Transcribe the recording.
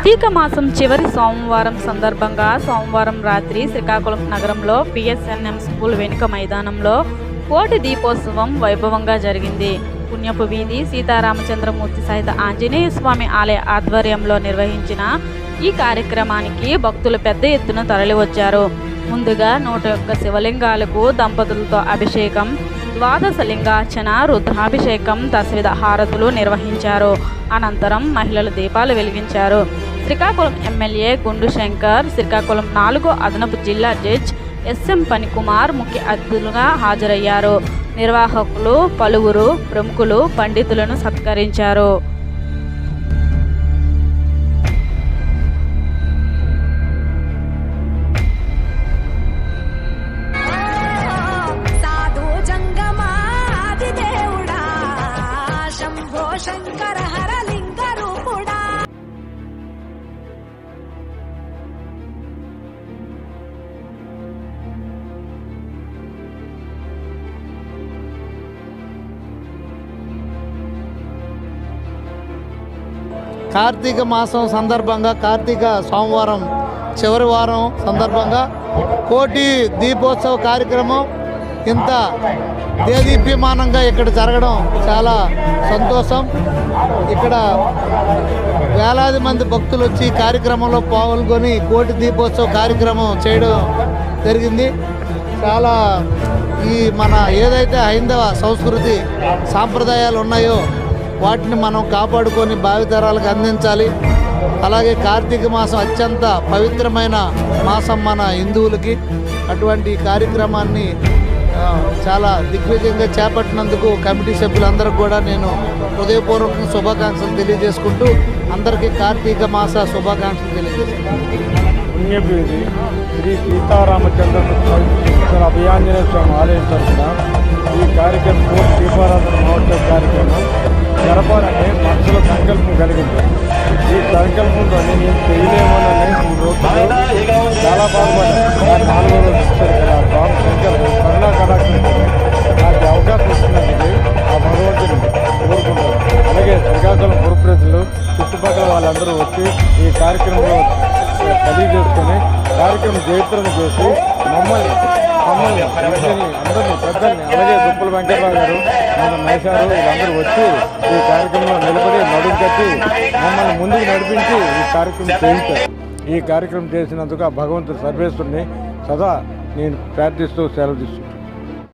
కార్తీక మాసం చివరి సోమవారం సందర్భంగా సోమవారం రాత్రి శ్రీకాకుళం నగరంలో పిఎస్ఎన్ఎం స్కూల్ వెనుక మైదానంలో కోటి దీపోత్సవం వైభవంగా జరిగింది. పుణ్యపు వీధి సీతారామచంద్రమూర్తి సహిత ఆంజనేయ స్వామి ఆలయ ఆధ్వర్యంలో నిర్వహించిన ఈ కార్యక్రమానికి భక్తులు పెద్ద ఎత్తున తరలివచ్చారు. ముందుగా 101 శివలింగాలకు దంపతులతో అభిషేకం, ద్వాదశ లింగార్చన, రుద్రాభిషేకం, దశవిధ హారతులు నిర్వహించారు. అనంతరం మహిళలు దీపాలు వెలిగించారు. శ్రీకాకుళం ఎమ్మెల్యే గుండు శంకర్, శ్రీకాకుళం 4వ అదనపు జిల్లా జడ్జ్ ఎస్ఎం పనికుమార్ ముఖ్య అతిథులుగా హాజరయ్యారు. నిర్వాహకులు, పలువురు ప్రముఖులు, పండితులను సత్కరించారు. కార్తీక మాసం సందర్భంగా, కార్తీక సోమవారం చివరి వారం సందర్భంగా కోటి దీపోత్సవ కార్యక్రమం ఇంత దేదీప్యమానంగా ఇక్కడ జరగడం చాలా సంతోషం. ఇక్కడ వేలాది మంది భక్తులు వచ్చి కార్యక్రమంలో పాల్గొని కోటి దీపోత్సవ కార్యక్రమం చేయడం జరిగింది. చాలా మన ఏదైతే హైందవ సంస్కృతి సాంప్రదాయాలు ఉన్నాయో వాటిని మనం కాపాడుకొని భావితరాలకు అందించాలి. అలాగే కార్తీక మాసం అత్యంత పవిత్రమైన మాసం మన హిందువులకి. అటువంటి కార్యక్రమాన్ని చాలా దిగ్విజయంగా చేపట్టినందుకు కమిటీ సభ్యులందరికీ కూడా నేను హృదయపూర్వకంగా శుభాకాంక్షలు తెలియజేసుకుంటూ అందరికీ కార్తీక మాస శుభాకాంక్షలు తెలియజేసుకుంటాను. పుణ్యభూమి శ్రీ సీతారామచంద్ర అభయాంజనేయ స్వామి ఆలయం తరఫున ఈ కార్యక్రమం కోటి దీపారాధన మహోత్సవ కార్యక్రమం జరపాలని మనసులో సంకల్పం కలిగింది. ఈ సంకల్పంతో నేను చేయలేమోనని 3 రోజులు చాలా బాగుపడ్డాను. 4వ రోజు స్వామి శంకర్ కరుణా కళాక్షేత్రం నాకు అవకాశం ఇస్తున్నందుకు ఆ భగవంతుని కోరుకుంటాను. అలాగే శ్రీకాకుళం పుర ప్రజలు, చుట్టుపక్కల వాళ్ళందరూ వచ్చి ఈ కార్యక్రమంలో తెలియజేసుకొని కార్యక్రమం జయప్రదం చేసి మమ్మల్ని అందరినీ పెద్దల్ని, అలాగే దుప్పల వెంకటరావు గారు, మన నైసారు వీళ్ళందరూ వచ్చి ఈ కార్యక్రమంలో నిలబడి నడుము కట్టి మమ్మల్ని ముందుకు నడిపించి ఈ కార్యక్రమం చేయించారు. ఈ కార్యక్రమం చేసినందుకు ఆ భగవంతుడు సర్వేశ్వరుని సదా నేను ప్రార్థిస్తూ సెలవు తీసుకుంటాను.